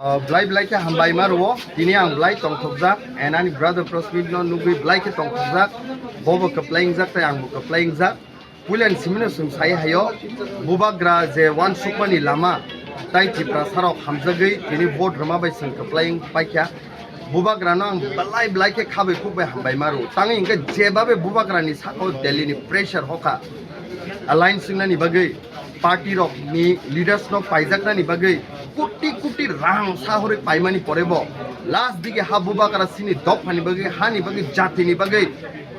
Blai blai ke hambai maruo tini ang blai tong thokjak and ani brother prosmit no nugui blai ke tong thokjak bobo Kwplai jak tai ang Kwplai jak puilan simino sung sai hayo bubagra je wan sukmani lama tai Tiprasa rok hamjagei tini vote rama bai sung Kwplai paikya bubagra no ang blai ke khabai khukbai hambai maru tangi ingka jebabe bubagra ni sako delhi ni pressure hoka alliance singnani bagai party rok ni leaders no paijakna ni bagai kuti rang sahore paimani porebo last dige ha bubagra sini dopani bagai hani bagai jati ni bagai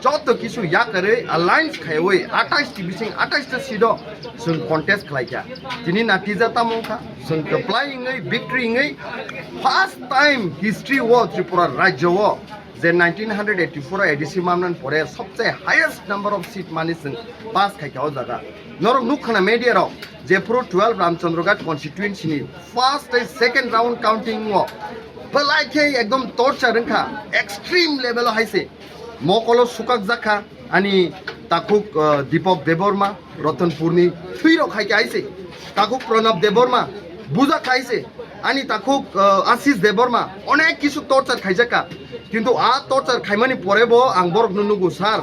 joto kisu yakare alliance khaioi 28 ti bising 28 ta sido sung contest khlaikya tini natija tamongkha sung Kwplai ngai victory ngai first time history wo Tripura rajya wo যে 1984 ADC মামনান পরে সবচেয়ে highest number of seat মানি সং পাস খাইকাও জায়গা নরক নুখানা মিডিয়া রক যে পুরো 12 রামচন্দ্রঘাট কনস্টিটুয়েন্সি নি first and second round counting ও বলাইকে একদম টর্চার রংখা এক্সট্রিম লেভেল হাইছে মকলো সুকাক জাখা আনি তাকুক দীপক দেববর্মা রতনপুরনি থুইরক খাইকে আইছে তাকুক প্রণব দেববর্মা বুজা খাইছে আনি তাকুক আশিস দেববর্মা অনেক কিছু টর্চার খাইজাকা কিন্তু আ টর্চার খাইমানি পরেবো আং বরক নুনুগু সার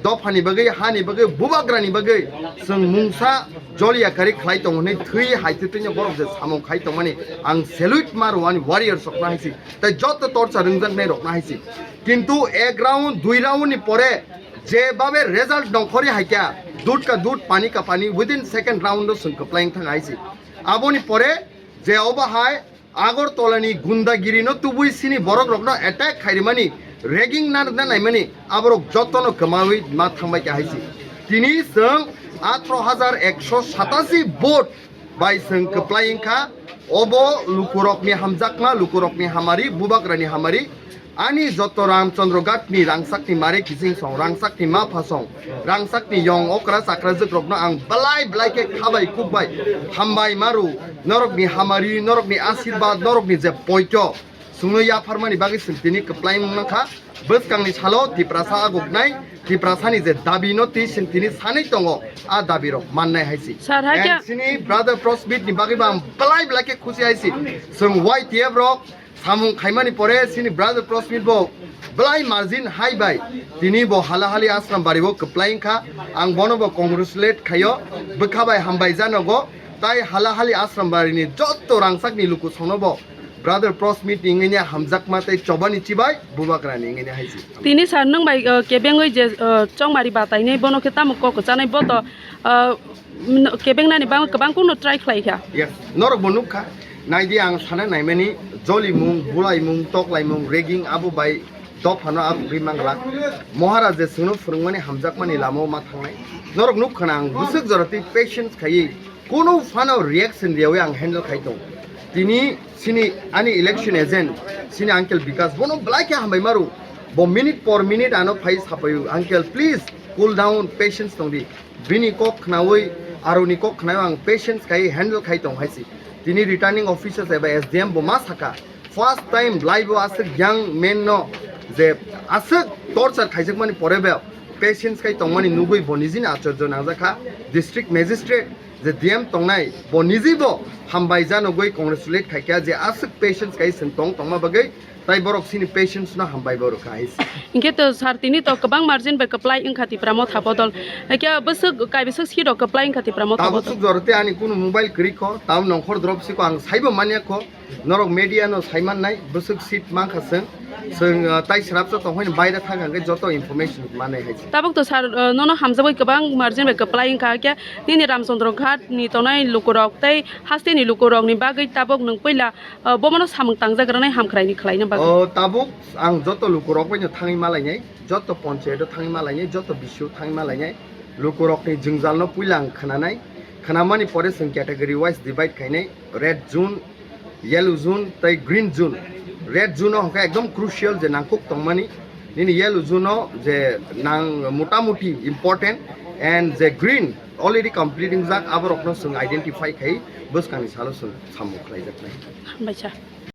দফানি বাগৈ হানি বাগৈ বুবাগ্রানি বাগৈ जों मुंसा जलिया खारि खाइ तंगने थै हाइथितैनो बरक जे सामौ खाइ तंमानि आं सेल्युट मारवानि वारियर सकना हाइसि ताइ जत टर्चार रंजानाय रकना हाइसि किन्तु एक राउंड दुई राउंड नि परे जेबाबे रिजल्ट नखरि हाइका दूध का दूध पानी का पानी विदिन सेकेंड राउंड जों Kwplai थां हाइसि आबोनि परे जे अबाहाय Agartala गुंडागिरी नो तुबुई सिनी बरक रकनो अटैक खाइरिमानि रेगिंग नायमानि आबरक जतनो कमावै मा थांबाय हाइसि तिनि जों 18187 भोट बाय जों Kwplai खा अबो लुकुरकनि हामजाकमा लुकुरकनि हामारि बुबाग्रानि हामारि ani joto Ramchandraghat ni rangsakni mare kising song rangsakni ma phasong rangsakni yong okra sakra jikrokno ang blai ke khabai khukbai hambai maru norok ni hamari norok ni ashirwad norok ni je poito sungno yapharmani bagi sintini Kwplai mangkha bwskangni salo Tiprasa agoknai Tiprasa ni je dabi no ti sintini sanai tongo a dabi rok mannai haisi sini brother prosmit ni bagi bam blai ke khushi haisi sung YTF rok সামুং খাইমানি পরে সিনি brother প্রসমিট বো ব্লাই margin high by তিনি বো হালাহালি আশ্রম বাড়িবো Kwplai খা আং বনবো congratulate খাইও বখাবাই হামবাই জানগো তাই হালাহালি আশ্রম বাড়িনি যত রাংসাকনি লুকু সনবো brother প্রসমিট ইংনি হামজাকমা তাই চবানি চিবাই বুবাগ্রানি ইংনি হাইসি তিনি সার নং বাই কেবেংই যে চংমারি বাতাইনি বনকে তামুক কো জানাই বত কেবেংনানি বাং गोबां कुनो ट्राइ खालायखा यस नरक बनुखा नाइदि आं साना नायमानि जलिमुं बुलाइमुं तकलाइमुं रेगिं आबु बाय दफानो आबुरि मांगला महाराज जे सोंनो फोरोंमानि हामजाकमानि लामाव मा थांनाय नरक नुखाना आं बुसुक जरति पेशेंस खायि कोनो फानाव रिएक्शन दियावे आं हेन्डल खायतो तिनि सिनि आनि इलेक्शन एजेंट सिनि आंकेल बिकास बनो ब्लाइके हामबाय मारु बो मिनिट पर मिनिट आनो फाइ सापायु uncle please cool down patience दंदि बिनि कक खनावै आरोनि कक खनाव आं पेशेंस खायि हेन्डल खायतो हायसि তিনি রিটার্নিং অফিসার এবা এসডিএম বমা থাকা ফার্স্ট টাইম লাইভ আসে ইয়াং মেন ন যে আসে টর্চার খাইজকমানি পরেবে পেশেন্স খাই তংমানি নুগুই বনিজিন আচার্য নাজাখা ডিস্ট্রিক্ট ম্যাজিস্ট্রেট যে ডিএম তংনাই বনিজিব হামবাই জানগৈ কংগ্রেচুলেট খাইকা যে আসে পেশেন্স খাই সেন তংমা বাগৈ তাই বরক সিনি পেশেন্স না হামবাই বরক খাইস ইনকে তো সার তিনি তো गोबां মার্জিন বাই Kwplai ইনখাতি প্রামো থাবদল একে বসক কাইবসক সির Kwplai ইনখাতি প্রামো থাবদল তাবসক জরতে আনি কোনো মোবাইল ক্রিকো তাও নখর দ্রপসিকো আং সাইবো মানিয়াখো নরক মিডিয়া নো সাইমান নাই বসক সিট মাখাসন जों ताइ स्राबसो तहैन बायरा थांगांगे जतो इनफरमेशन माने हाइसि ताबक तो सार ननो हामजाबै गोबां मार्जिन बाय Kwplai इनखा के निनि Ramchandraghat नि तनाय लुकुरक तै हास्तेनि लुकुरक नि बागै ताबक नों पहिला बमनो सामं तांजाग्रानाय हामख्रायनि खलायनो बागै ताबक आं जतो लुकुरक बायनो थाङै मालायनाय जतो पन्चायत थाङै मालायनाय जतो बिसु थाङै मालायनाय लुकुरकनि जोंजालनो पुइला आं खोनानाय खोनामानि परे जों कैटेगरी वाइज डिवाइड खायनाय रेड जोन येलो जोन तै ग्रीन जोन रेड जोन हका एकदम क्रुशियल जे नांकुक तंमानि निनि येलो जोन जे नां मोटामुटी इम्पोर्टेंट एंड जे ग्रीन already completing जाक आबरकनो जों आइडेंटिफाई खाय बसकानि सालो जों सामु खालायजाकनाय हामबायसा